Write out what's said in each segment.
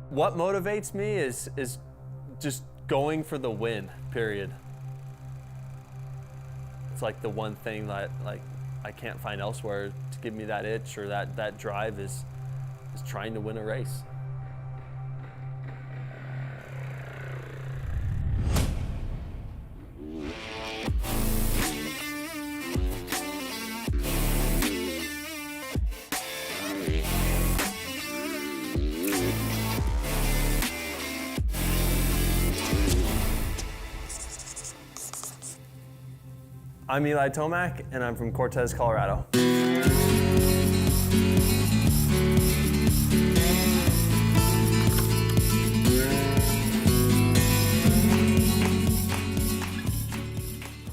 What motivates me is just going for the win, period. It's like the one thing that I can't find elsewhere to give me that itch or that drive is trying to win a race. I'm ELIC TOMAC, and I'm from Cortez, Colorado.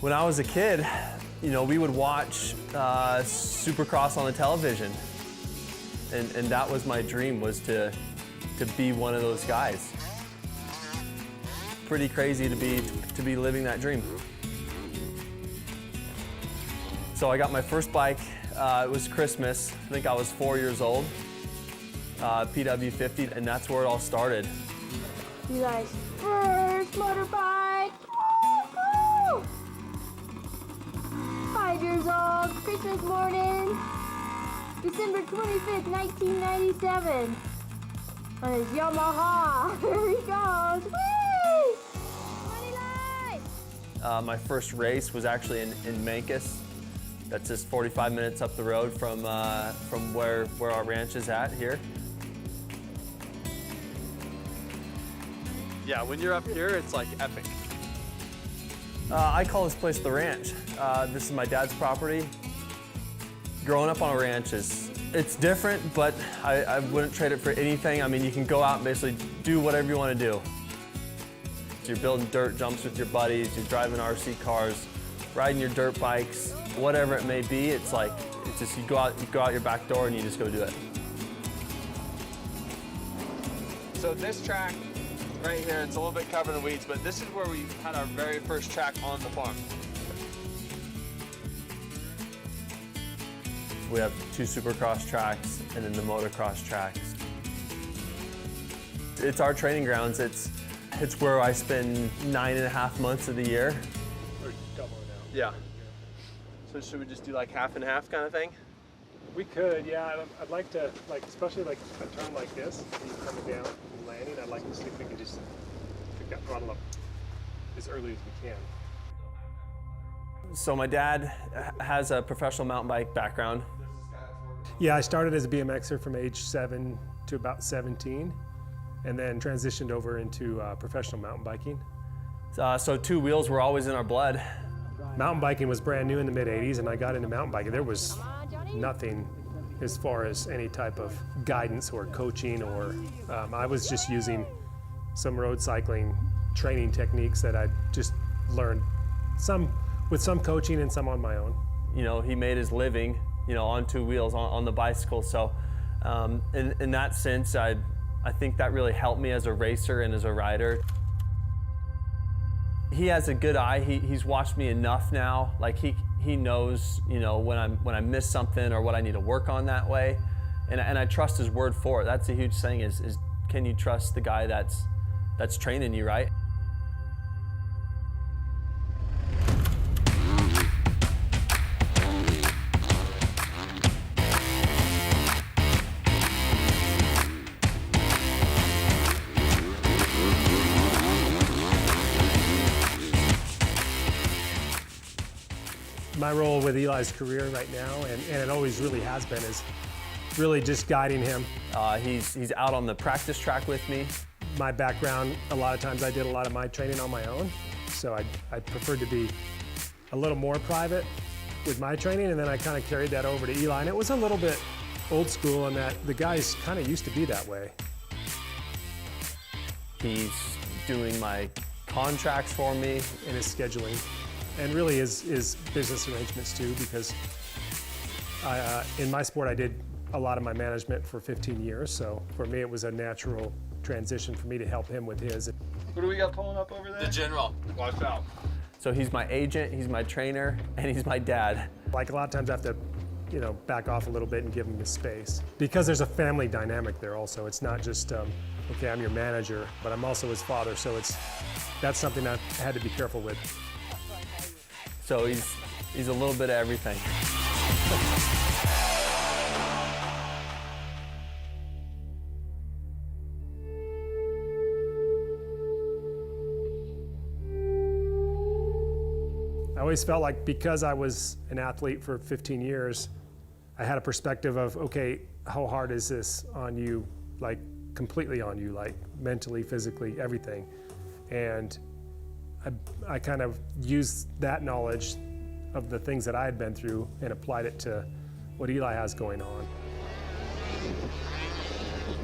When I was a kid, you know, we would watch Supercross on the television, and that was my dream, was to be one of those guys. Pretty crazy to be living that dream. So I got my first bike, it was Christmas, I think I was 4 years old, PW50, and that's where it all started. You guys, first motorbike, woo-hoo! 5 years old, Christmas morning, December 25th, 1997, on his Yamaha, here he goes, whee! Money light! My first race was actually in Mancus. That's just 45 minutes up the road from where our ranch is at here. Yeah, when you're up here, it's like epic. I call this place the ranch. This is my dad's property. Growing up on a ranch it's different, but I wouldn't trade it for anything. I mean, you can go out and basically do whatever you want to do. You're building dirt jumps with your buddies, you're driving RC cars, riding your dirt bikes, whatever it may be. It's just you go out your back door and you just go do it. So this track right here, it's a little bit covered in weeds, but this is where we had our very first track on the farm. We have 2 Supercross tracks and then the motocross tracks. It's our training grounds. It's where I spend 9.5 months of the year. Yeah. So should we just do like half and half kind of thing? We could, yeah. I'd like to, especially like a turn like this, and you coming down and landing, I'd like to see if we can just pick that throttle up as early as we can. So my dad has a professional mountain bike background. Yeah, I started as a BMXer from age 7 to about 17, and then transitioned over into professional mountain biking. So 2 wheels were always in our blood. Mountain biking was brand new in the mid-'80s, and I got into mountain biking. There was nothing as far as any type of guidance or coaching, or I was just using some road cycling training techniques that I just learned, some with some coaching and some on my own. You know, he made his living, you know, on 2 wheels, on the bicycle. So in that sense, I think that really helped me as a racer and as a rider. He has a good eye. He's watched me enough now. Like he knows, you know, when I miss something or what I need to work on that way, and I trust his word for it. That's a huge thing. Is can you trust the guy that's training you, right? My role with Eli's career right now, and it always really has been, is really just guiding him. He's out on the practice track with me. My background, a lot of times I did a lot of my training on my own, so I preferred to be a little more private with my training, and then I kind of carried that over to Eli, and it was a little bit old school in that the guys kind of used to be that way. He's doing my contracts for me. And his scheduling, and really his business arrangements too, because in my sport I did a lot of my management for 15 years, so for me it was a natural transition for me to help him with his. What do we got pulling up over there? The General. Watch out. So he's my agent, he's my trainer, and he's my dad. Like a lot of times I have to, you know, back off a little bit and give him his space. Because there's a family dynamic there also. It's not just, okay, I'm your manager, but I'm also his father, so that's something I had to be careful with. So he's a little bit of everything. I always felt like because I was an athlete for 15 years, I had a perspective of, okay, how hard is this on you, like completely on you, like mentally, physically, everything. And I kind of used that knowledge of the things that I had been through and applied it to what Eli has going on.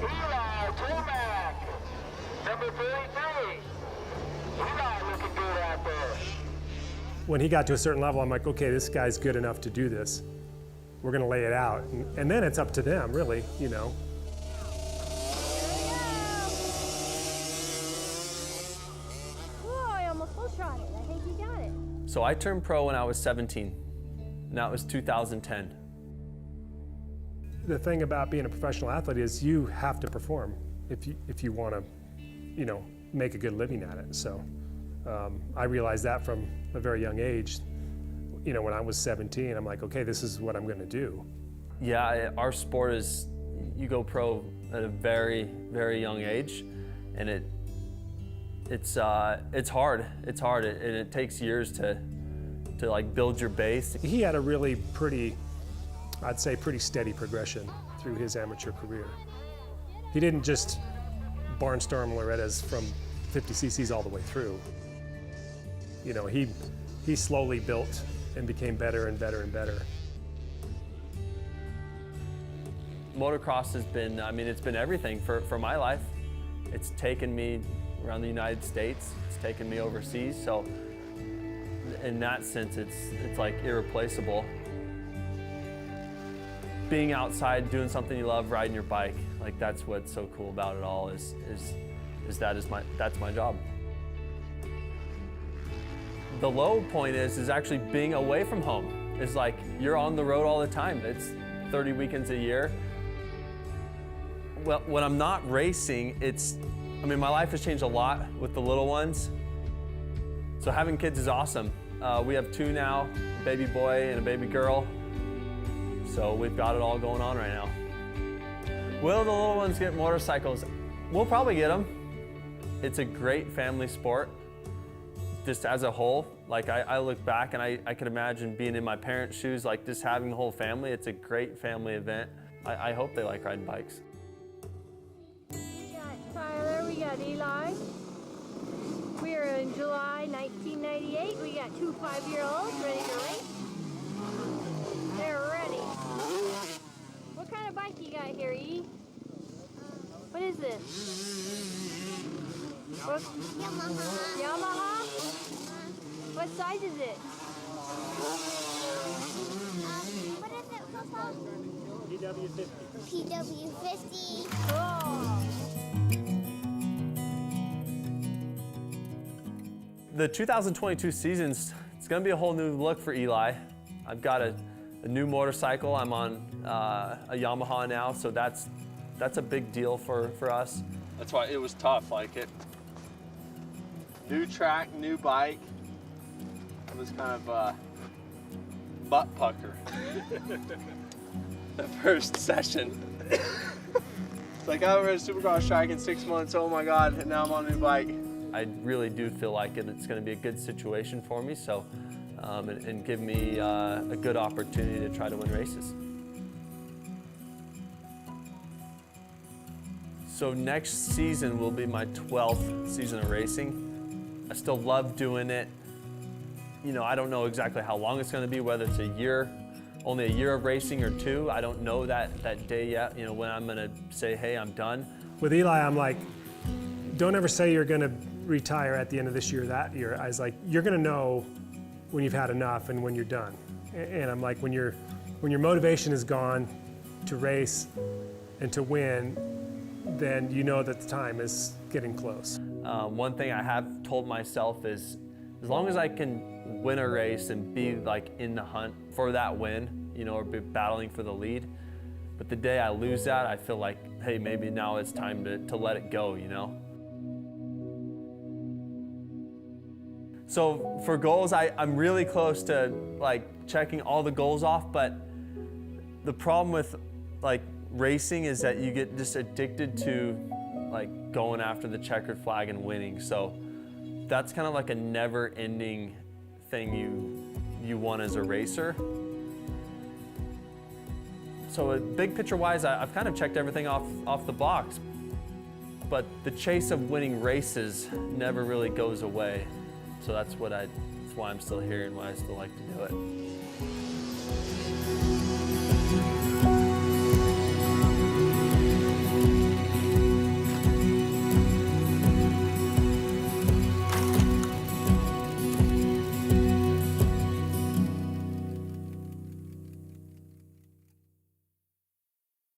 ELIC TOMAC, number 33. Eli looking good out there. When he got to a certain level, I'm like, okay, this guy's good enough to do this. We're gonna lay it out. And then it's up to them, really, you know. Oh, I almost full shot it. I think you got it. So I turned pro when I was 17. And that was 2010. The thing about being a professional athlete is you have to perform if you want to, you know, make a good living at it. So I realized that from a very young age. You know, when I was 17, I'm like, okay, this is what I'm going to do. Yeah, our sport is, you go pro at a very, very young age, and it's hard. It's hard, and it takes years to like build your base. He had a really pretty, I'd say pretty steady progression through his amateur career. He didn't just barnstorm Loretta's from 50 cc's all the way through. You know, he slowly built and became better and better and better. Motocross has been, I mean, it's been everything for my life. It's taken me around the United States. It's taken me overseas. So in that sense, it's like irreplaceable. Being outside, doing something you love, riding your bike, like that's what's so cool about it all is that's my job. The low point is actually being away from home. It's like you're on the road all the time. It's 30 weekends a year. Well, when I'm not racing, I mean, my life has changed a lot with the little ones. So having kids is awesome. We have 2 now, a baby boy and a baby girl. So we've got it all going on right now. Will the little ones get motorcycles? We'll probably get them. It's a great family sport. Just as a whole, like I look back and I could imagine being in my parents' shoes, like just having the whole family. It's a great family event. I hope they like riding bikes. We got Tyler, we got Eli. We're in July 1998. We got 2 5-year-olds ready to race. They're ready. What kind of bike you got here, E? What is this? What? Yamaha. Yamaha? What size is it? What is it called? PW50. Oh. The 2022 season's, it's gonna be a whole new look for Eli. I've got a new motorcycle. I'm on a Yamaha now, so that's a big deal for us. That's why it was tough, like it. New track, new bike. It was kind of butt pucker. The first session. It's like I was a supercross track in 6 months, oh my God, and now I'm on a new bike. I really do feel like it's gonna be a good situation for me, so, and give me a good opportunity to try to win races. So next season will be my 12th season of racing. I still love doing it. You know, I don't know exactly how long it's gonna be, whether it's a year, only a year of racing or 2. I don't know that day yet, you know, when I'm gonna say, hey, I'm done. With Eli, I'm like, don't ever say you're gonna retire at the end of this year or that year. I was like, you're gonna know when you've had enough and when you're done. And I'm like, when your motivation is gone to race and to win, then you know that the time is getting close. One thing I have told myself is, as long as I can win a race and be like in the hunt for that win, you know, or be battling for the lead. But the day I lose that, I feel like, hey, maybe now it's time to let it go, you know? So for goals, I'm really close to like checking all the goals off, but the problem with like racing is that you get just addicted to like going after the checkered flag and winning. So that's kind of like a never-ending thing you want as a racer. So big picture-wise, I've kind of checked everything off the box, but the chase of winning races never really goes away. So that's why I'm still here and why I still like to do it.